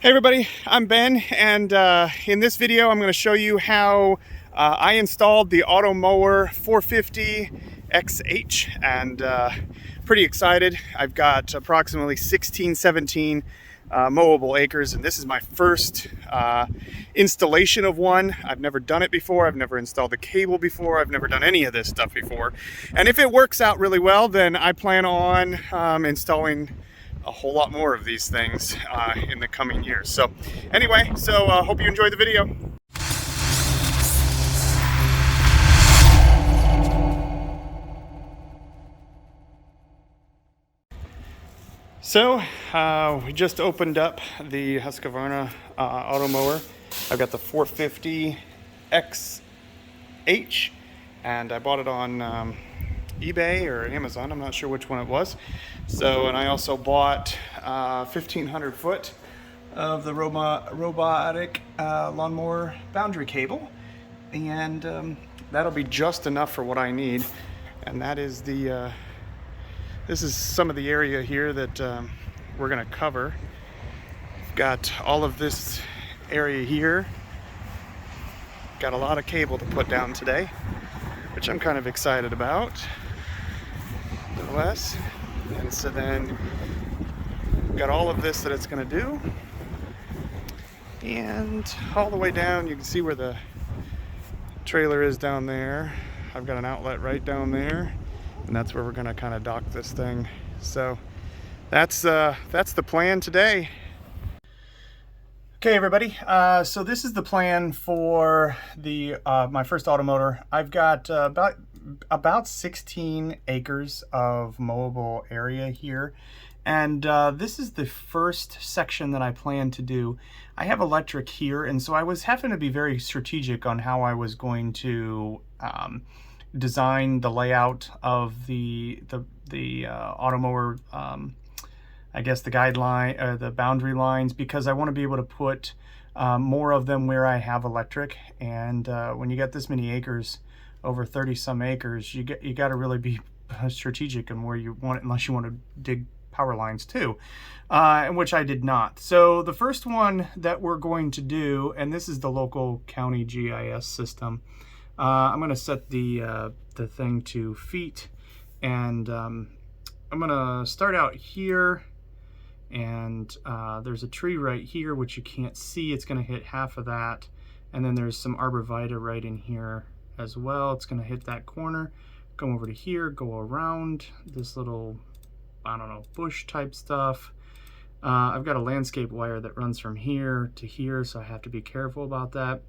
Hey everybody, I'm Ben, and in this video I'm going to show you how I installed the Automower 450 XH, and pretty excited. I've got approximately 17 mowable acres, and this is my first installation of one. I've never done it before. I've never installed the cable before. I've never done any of this stuff before. And if it works out really well, then I plan on installing a whole lot more of these things in the coming years. So anyway, hope you enjoy the video. So we just opened up the Husqvarna Automower. I've got the 450 XH, and I bought it on eBay or Amazon. I'm not sure which one it was. So, and I also bought 1,500 foot of the robotic lawnmower boundary cable, and that'll be just enough for what I need. And that is the this is some of the area here that we're gonna cover. We've got all of this area here. Got a lot of cable to put down today, which I'm kind of excited about. Nonetheless, and so then we've got all of this that it's going to do, and all the way down you can see where the trailer is down there. I've got an outlet right down there, and that's where we're going to kind of dock this thing. So that's the plan today. Okay everybody, so this is the plan for the my first Automotor. I've got about 16 acres of mowable area here, and this is the first section that I plan to do. I have electric here, and so I was having to be very strategic on how I was going to design the layout of the Automower, I guess the guideline or the boundary lines, because I want to be able to put more of them where I have electric. And when you get this many acres, over 30 some acres, you got to really be strategic in where you want it, unless you want to dig power lines too, and which I did not. So the first one that we're going to do, and this is the local county GIS system, I'm going to set the thing to feet, and I'm going to start out here. And there's a tree right here which you can't see. It's going to hit half of that, and then there's some arborvitae right in here as well. It's going to hit that corner, come over to here, go around this little, I don't know, bush type stuff. I've got a landscape wire that runs from here to here, so I have to be careful about that.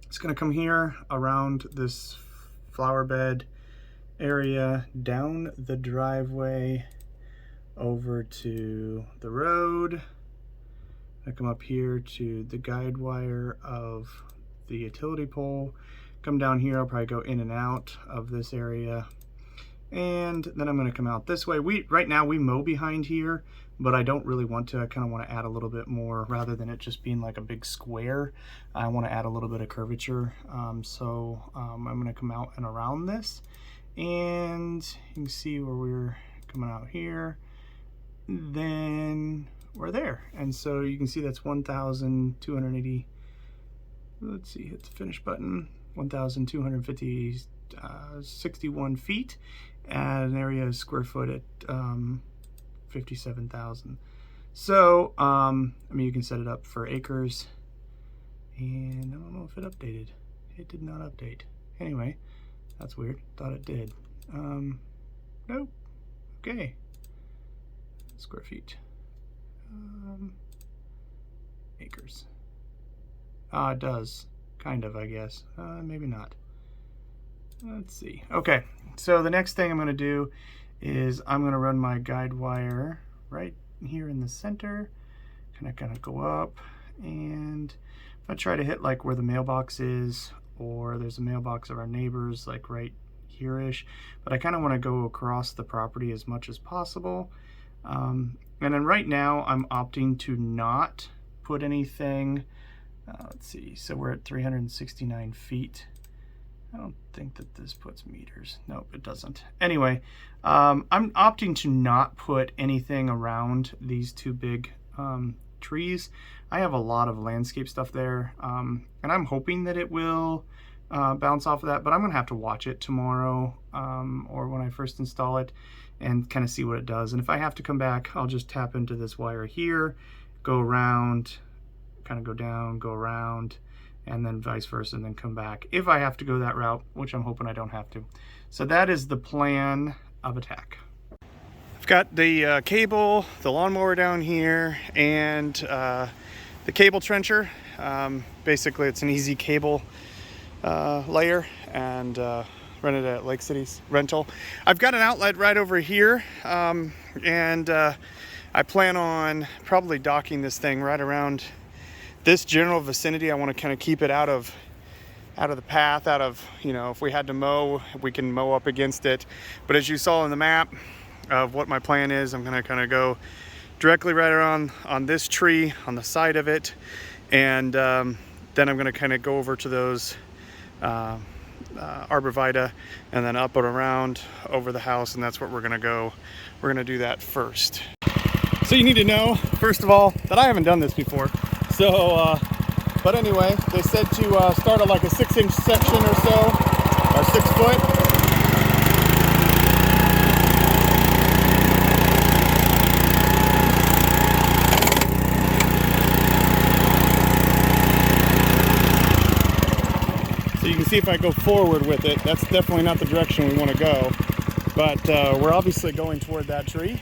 It's going to come here around this flower bed area, down the driveway, over to the road. I come up here to the guide wire of the utility pole, come down here. I'll probably go in and out of this area, and then I'm going to come out this way. Right now we mow behind here, but I don't really want to. I kind of want to add a little bit more, rather than it just being like a big square. I want to add a little bit of curvature, so I'm going to come out and around this, and you can see where we're coming out here. Then we're there, and so you can see that's 1,280. Let's see, hit the finish button. 1,250 61 feet, and an area of square foot at 57,000. So I mean, you can set it up for acres, and I don't know if it updated. It did not update. Anyway, that's weird. Thought it did. Nope. Okay. Square feet, acres. It does, kind of, I guess. Maybe not. Let's see. Okay, so the next thing I'm going to do is I'm going to run my guide wire right here in the center. Kind of go up, and I try to hit like where the mailbox is, or there's a mailbox of our neighbors, like right here-ish. But I kind of want to go across the property as much as possible. And then right now I'm opting to not put anything. Let's see, so we're at 369 feet. I don't think that this puts meters. Nope, it doesn't. Anyway, I'm opting to not put anything around these two big trees. I have a lot of landscape stuff there, and I'm hoping that it will bounce off of that, but I'm gonna have to watch it tomorrow or when I first install it and kind of see what it does. And if I have to come back, I'll just tap into this wire here, go around, kind of go down, go around, and then vice versa, and then come back if I have to go that route, which I'm hoping I don't have to. So that is the plan of attack. I've got the cable, the lawnmower down here, and the cable trencher. Basically, it's an easy cable layer, and rented at Lake City's rental. I've got an outlet right over here, and I plan on probably docking this thing right around this general vicinity. I want to kind of keep it out of the path, out of, you know, if we had to mow, we can mow up against it. But as you saw in the map of what my plan is, I'm going to kind of go directly right around on this tree on the side of it, and then I'm going to kind of go over to those arborvitae and then up and around over the house, and that's what we're going to go. We're going to do that first. So you need to know, first of all, that I haven't done this before. So, but anyway, they said to start at like a 6-inch section or so, or 6 foot. So you can see if I go forward with it, that's definitely not the direction we want to go. But we're obviously going toward that tree.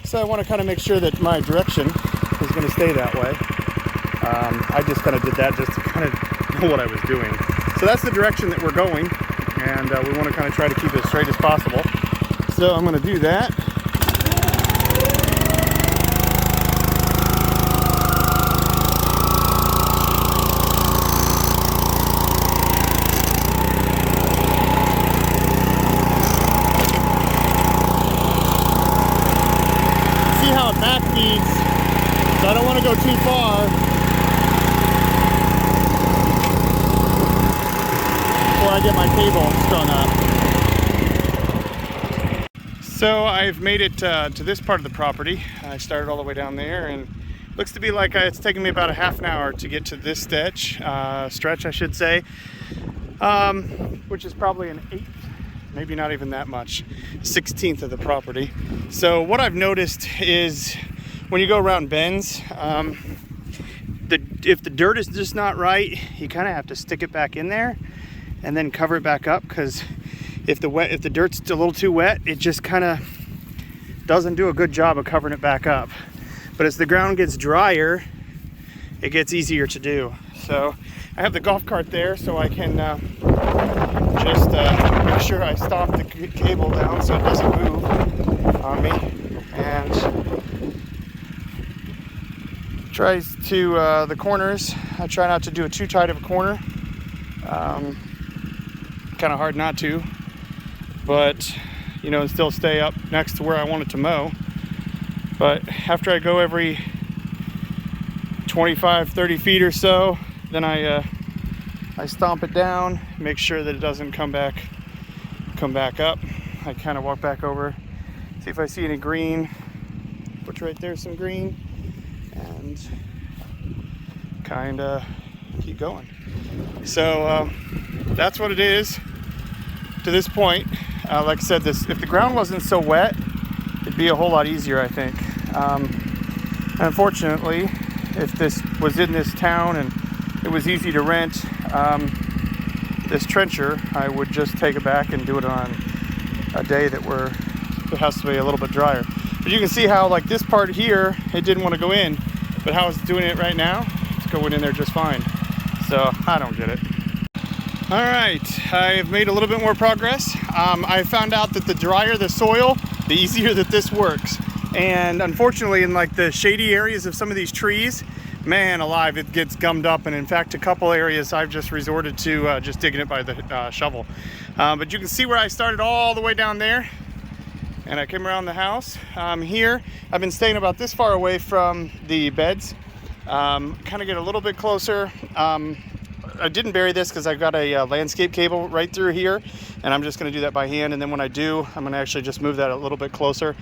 So I want to kind of make sure that my direction is going to stay that way. I just kind of did that just to kind of know what I was doing. So that's the direction that we're going, and we want to kind of try to keep it as straight as possible. So I'm going to do that. See how it back feeds, so I don't want to go too far before I get my cable strung up. So I've made it to this part of the property. I started all the way down there, and looks to be like it's taken me about a half an hour to get to this stretch, I should say, which is probably an 1/8, maybe not even that much, 1/16 of the property. So what I've noticed is when you go around bends, if the dirt is just not right, you kind of have to stick it back in there and then cover it back up, because if the dirt's a little too wet, it just kind of doesn't do a good job of covering it back up. But as the ground gets drier, it gets easier to do. So I have the golf cart there, so I can just make sure I stomp the cable down so it doesn't move on me, and tries to the corners. I try not to do it too tight of a corner. Kind of hard not to, but you know, still stay up next to where I want it to mow. But after I go every 25-30 feet or so, then I stomp it down, make sure that it doesn't come back up. I kind of walk back over, see if I see any green, which right there's some green, and kind of keep going. So that's what it is to this point. Like I said, if the ground wasn't so wet, it'd be a whole lot easier, I think. Unfortunately, if this was in this town and it was easy to rent this trencher, I would just take it back and do it on a day it has to be a little bit drier. But you can see how, like, this part here, it didn't want to go in, but how it's doing it right now, it's going in there just fine. So I don't get it. All right, I've made a little bit more progress. I found out that the drier the soil, the easier that this works. And unfortunately, in like the shady areas of some of these trees, man alive, it gets gummed up. And in fact, a couple areas I've just resorted to just digging it by the shovel. But you can see where I started all the way down there, and I came around the house. Here, I've been staying about this far away from the beds. Kind of get a little bit closer. didn't bury this because I've got a landscape cable right through here, and I'm just going to do that by hand. And then when I do, I'm going to actually just move that a little bit closer.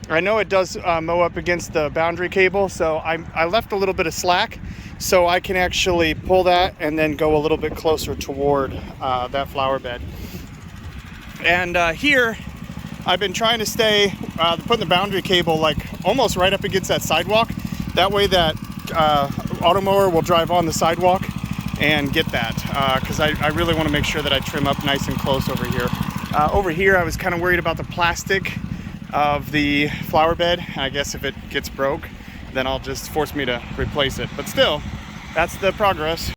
I know it does mow up against the boundary cable, so I left a little bit of slack so I can actually pull that and then go a little bit closer toward that flower bed. And here I've been trying to stay putting the boundary cable like almost right up against that sidewalk. That way that Automower will drive on the sidewalk and get that, because I really want to make sure that I trim up nice and close over here. Over here I was kind of worried about the plastic of the flower bed. I guess if it gets broke, then I'll just force me to replace it. But still, that's the progress.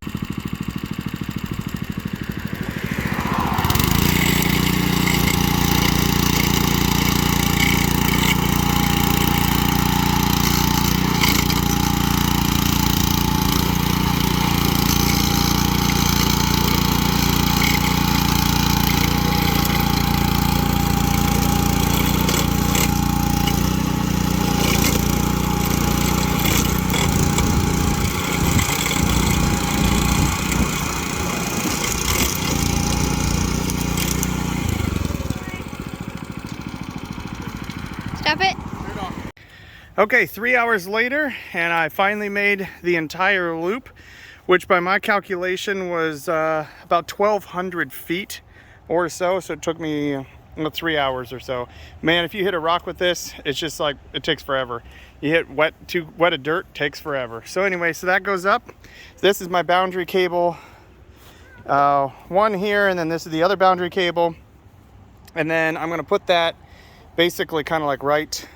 Stop it. Okay, 3 hours later, and I finally made the entire loop, which by my calculation was about 1,200 feet or so. So it took me 3 hours or so. Man, if you hit a rock with this, it's just like, it takes forever. You hit too wet of dirt, takes forever. So anyway, so that goes up. This is my boundary cable, one here, and then this is the other boundary cable. And then I'm gonna put that basically kind of like right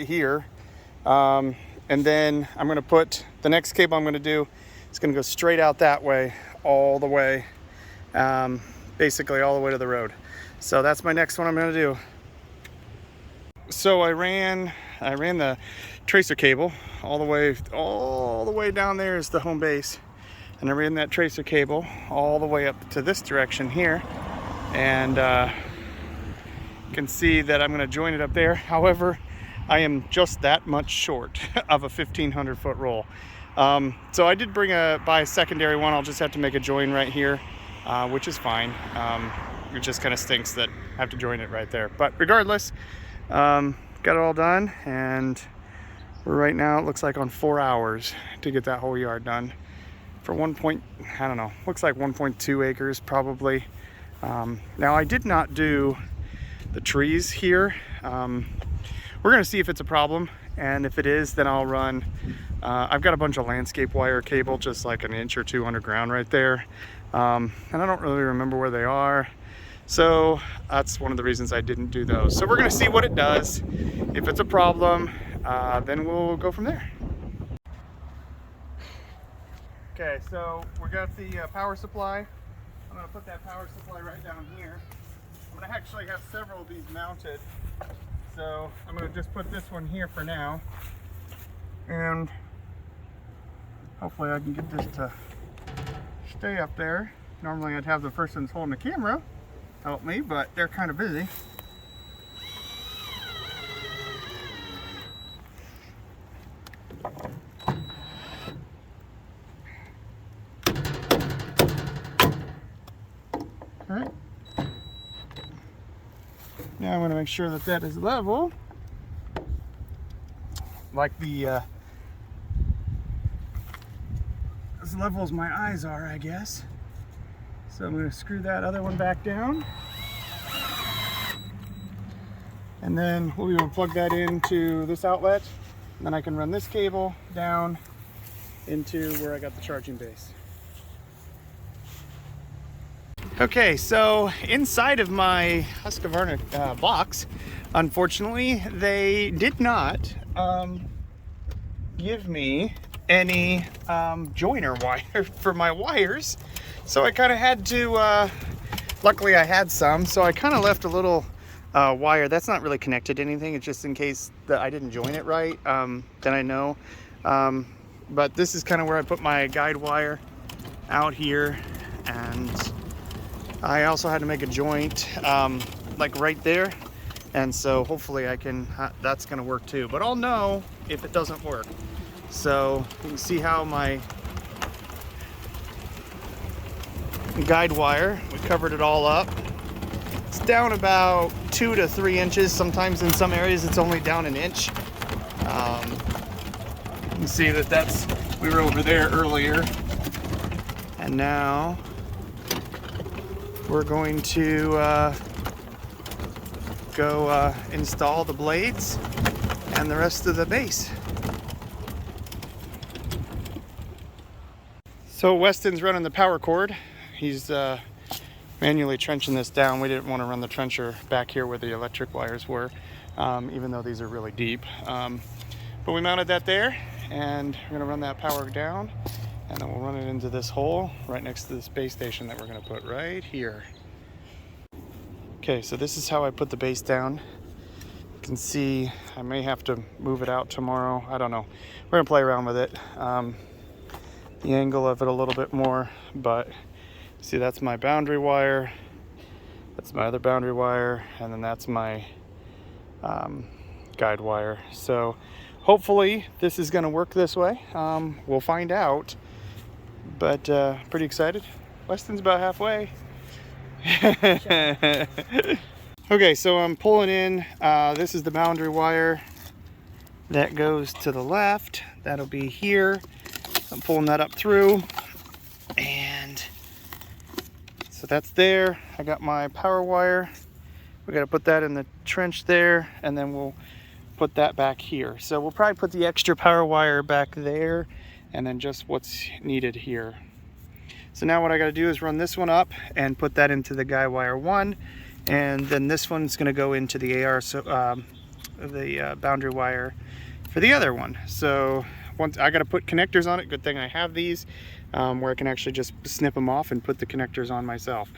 here. And then I'm gonna put the next cable I'm gonna do, it's gonna go straight out that way, all the way, basically all the way to the road. So that's my next one I'm gonna do. So I ran the tracer cable all the way down there is the home base. And I ran that tracer cable all the way up to this direction here. And you can see that I'm gonna join it up there. However, I am just that much short of a 1,500 foot roll. So I did buy a secondary one. I'll just have to make a join right here, which is fine. It just kind of stinks that I have to join it right there. But regardless, got it all done, and right now it looks like on 4 hours to get that whole yard done for I don't know, looks like 1.2 acres probably. Now I did not do the trees here. We're gonna see if it's a problem, and if it is, then I'll run, I've got a bunch of landscape wire cable, just like an inch or two underground right there. And I don't really remember where they are. So that's one of the reasons I didn't do those. So we're gonna see what it does. If it's a problem, then we'll go from there. Okay, so we got the power supply. I'm gonna put that power supply right down here. I'm gonna actually have several of these mounted. So I'm gonna just put this one here for now. And hopefully I can get this to stay up there. Normally I'd have the person holding the camera help me, but they're kind of busy. All right. Now I'm going to make sure that that is level, like the as level as my eyes are, I guess. So I'm going to screw that other one back down, and then we'll be able to plug that into this outlet, and then I can run this cable down into where I got the charging base. Okay, so inside of my Husqvarna box, unfortunately, they did not give me any joiner wire for my wires. So I kind of had to, luckily I had some, so I kind of left a little wire. That's not really connected to anything. It's just in case that I didn't join it right, then I know. But this is kind of where I put my guide wire out here, and I also had to make a joint like right there, and so hopefully I can, that's gonna work too, but I'll know if it doesn't work. So you can see how my guide wire. We covered it all up. It's down about 2 to 3 inches. Sometimes in some areas it's only down an inch. You can see that we were over there earlier. And now we're going to go install the blades and the rest of the base. So Weston's running the power cord. He's manually trenching this down. We didn't want to run the trencher back here where the electric wires were, even though these are really deep. But we mounted that there, and we're gonna run that power down, and then we'll run it into this hole right next to this base station that we're gonna put right here. Okay, so this is how I put the base down. You can see I may have to move it out tomorrow. I don't know. We're gonna play around with it. The angle of it a little bit more, but see, that's my boundary wire, that's my other boundary wire, and then that's my guide wire. So hopefully this is going to work this way. We'll find out, but pretty excited. Weston's about halfway. Okay, so I'm pulling in, this is the boundary wire that goes to the left. That'll be here. I'm pulling that up through, and so that's there. I got my power wire. We got to put that in the trench there, and then we'll put that back here. So we'll probably put the extra power wire back there, and then just what's needed here. So now what I got to do is run this one up and put that into the guide wire 1, and then this one's going to go into the AR, so the boundary wire for the other one. So once I got to put connectors on it. Good thing I have these, where I can actually just snip them off and put the connectors on myself,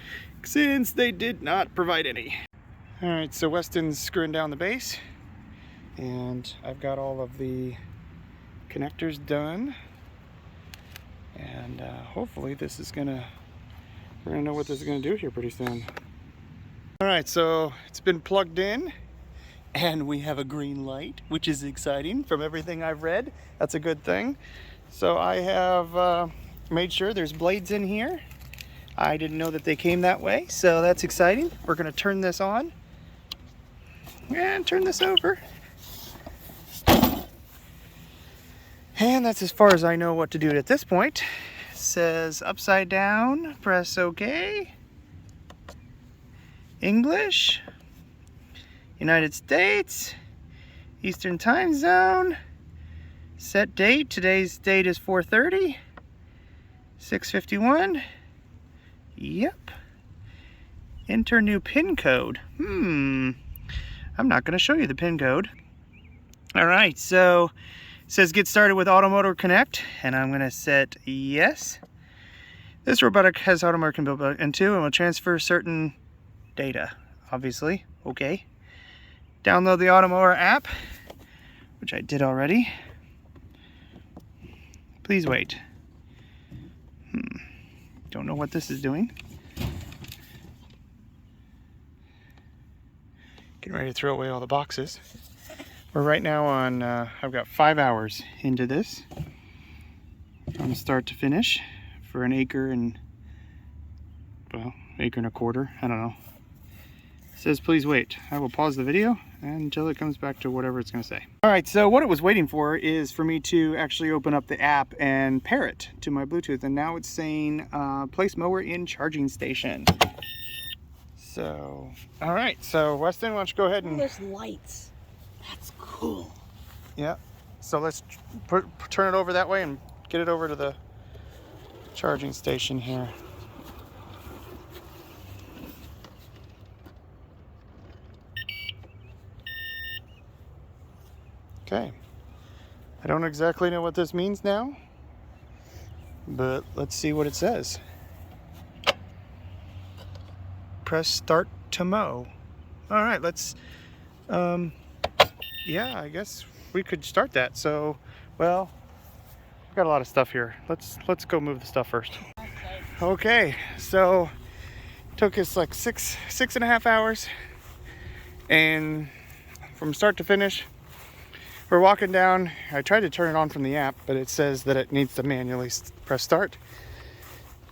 since they did not provide any. All right, so Weston's screwing down the base, and I've got all of the connectors done, and hopefully this is we're gonna know what this is gonna do here pretty soon. All right, so it's been plugged in, and we have a green light, which is exciting from everything I've read. That's a good thing. So I have made sure there's blades in here. I didn't know that they came that way, so that's exciting. We're gonna turn this on and turn this over. And that's as far as I know what to do at this point. It says upside down, press OK. English, United States, Eastern Time Zone, set date. Today's date is 4:30, 6:51. Yep. Enter new PIN code. I'm not going to show you the PIN code. All right, so it says get started with Automotor Connect, and I'm going to set yes. This robotic has Automotor can build into and will transfer certain data, obviously. Okay. Download the Automotor App, which I did already. Please wait. Don't know what this is doing. Getting ready to throw away all the boxes. We're right now on, I've got 5 hours into this, from start to finish, for an acre and, well, acre and a quarter, I don't know. It says please wait. I will pause the video until it comes back to whatever it's going to say. All right, so what it was waiting for is for me to actually open up the app and pair it to my Bluetooth, and now it's saying place mower in charging station. So, all right, so Weston, why don't you go ahead and... Oh, there's lights. That's cool. Yeah, so let's turn it over that way and get it over to the charging station here. Okay, I don't exactly know what this means now, but let's see what it says. Press start to mow. All right, let's, yeah, I guess we could start that. So, well, I've got a lot of stuff here. Let's go move the stuff first. Okay, so it took us like six and a half hours, and from start to finish, we're walking down. I tried to turn it on from the app, but it says that it needs to manually press start.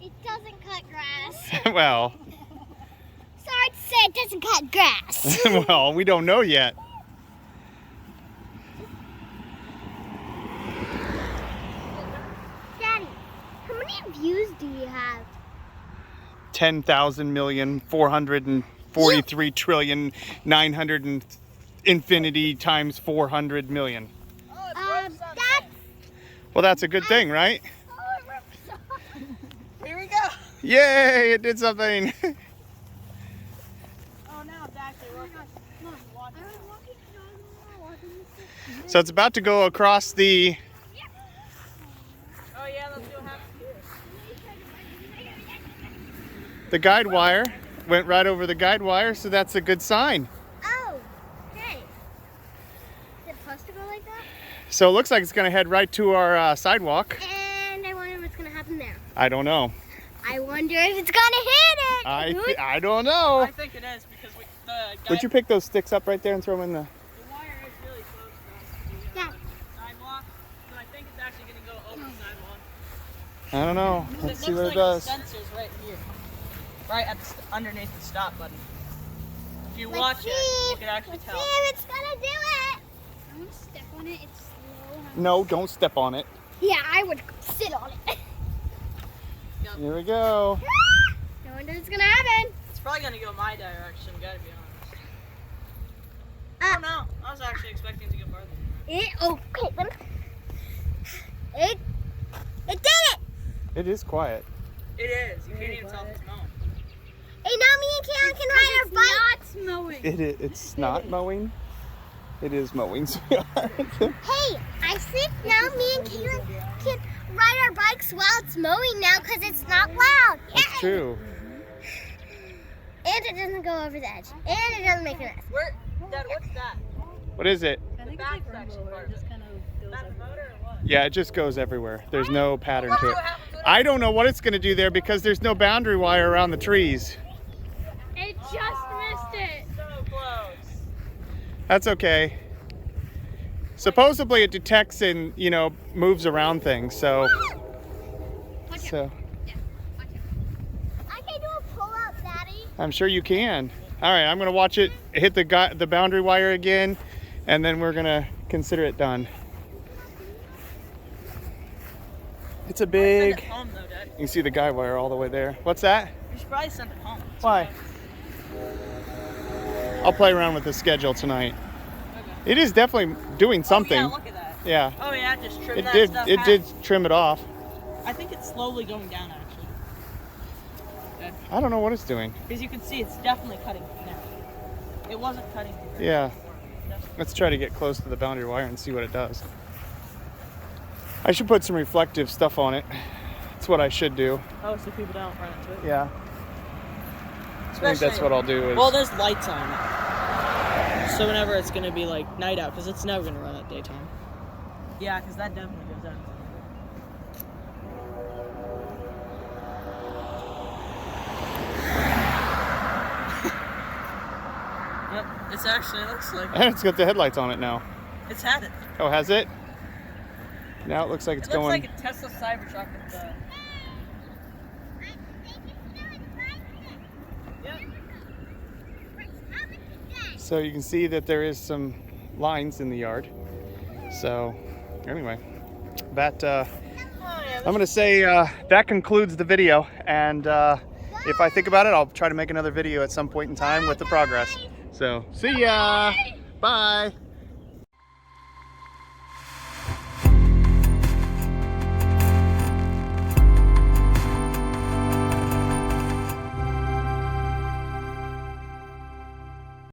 It doesn't cut grass. Well, Sorry to say, it doesn't cut grass. well, we don't know yet. Daddy, how many views do you have? 10,443,900 and infinity times 400 million. That's... Well, that's a good thing, right? Here we go. Yay, it did something. Oh, now it's actually working. Come on, watch it. So it's about to go across the... Oh yeah, let's see what happens here. The guide wire. Went right over the guide wire, so that's a good sign. Oh, okay. Is it supposed to go like that? So it looks like it's going to head right to our sidewalk. And I wonder what's going to happen there. I don't know. I wonder if it's going to hit it. I don't know. I think it is because the guy, Would you pick those sticks up right there and throw them in the... the wire is really close to Yeah. the sidewalk, so I think it's actually going to go over the sidewalk. I don't know. It Let's see looks what it like does. the sensor's right here, right at the underneath the stop button. If you Let's watch see. it, you can actually Let's tell. see if it's going to do it. I'm gonna step on it. It's slow. No, don't step on it. Yeah, I would sit on it. Here we go. I wonder what's going to happen. It's probably going to go my direction, gotta be honest. Uh, Oh no, I was actually expecting to go farther. Okay, then. It did it. It is quiet. It is, you can't even tell if it's mowing. Hey, now me and Karen can ride our bike. Not mowing. It's not mowing. It is mowing, sweetheart. Hey, I think now me and Karen can ride our bikes while it's mowing now because it's not loud. That's true. And it doesn't go over the edge. And it doesn't make a mess. Where, Dad, what's that? What is it? I think back it's like section mower. part. It just kind of goes That everywhere. motor or what? Yeah, it just goes everywhere. There's no pattern Let's to see it. what happens with it. I don't know what it's going to do there because there's no boundary wire around the trees. It just missed it. So close. That's okay. Supposedly it detects and, moves around things, so... So, I can do a pull-up, Daddy. I'm sure you can. All right, I'm going to watch it hit the boundary wire again, and then we're going to consider it done. It's a Send big... it home though, Dad. You can see the guide wire all the way there. What's that? You should probably send it home. Why? I'll play around with the schedule tonight. Okay. It is definitely doing something. Oh, yeah, look at that. Yeah. Oh yeah, just trim It that did. stuff It out. did trim it off. I think it's slowly going down actually. I don't know what it's doing. Because you can see it's definitely cutting now. It wasn't cutting. Yeah. Let's try to get close to the boundary wire and see what it does. I should put some reflective stuff on it. That's what I should do. Oh, so people don't run into it. Yeah. I think that's what I'll do. Well, there's lights on it. So whenever it's going to be like night out, because it's never going to run at daytime. Yeah, because that definitely goes out. Yep, it's actually, it looks like And it's got the headlights on it now. it's had it. Oh, has it? Now it looks like it's It looks going. like a Tesla Cybertruck with the... Yep. So you can see that there is some lines in the yard. So anyway, that Oh, yeah, I'm gonna say that concludes the video. And if I think about it, I'll try to make another video at some point in time with the progress. So see ya. Bye.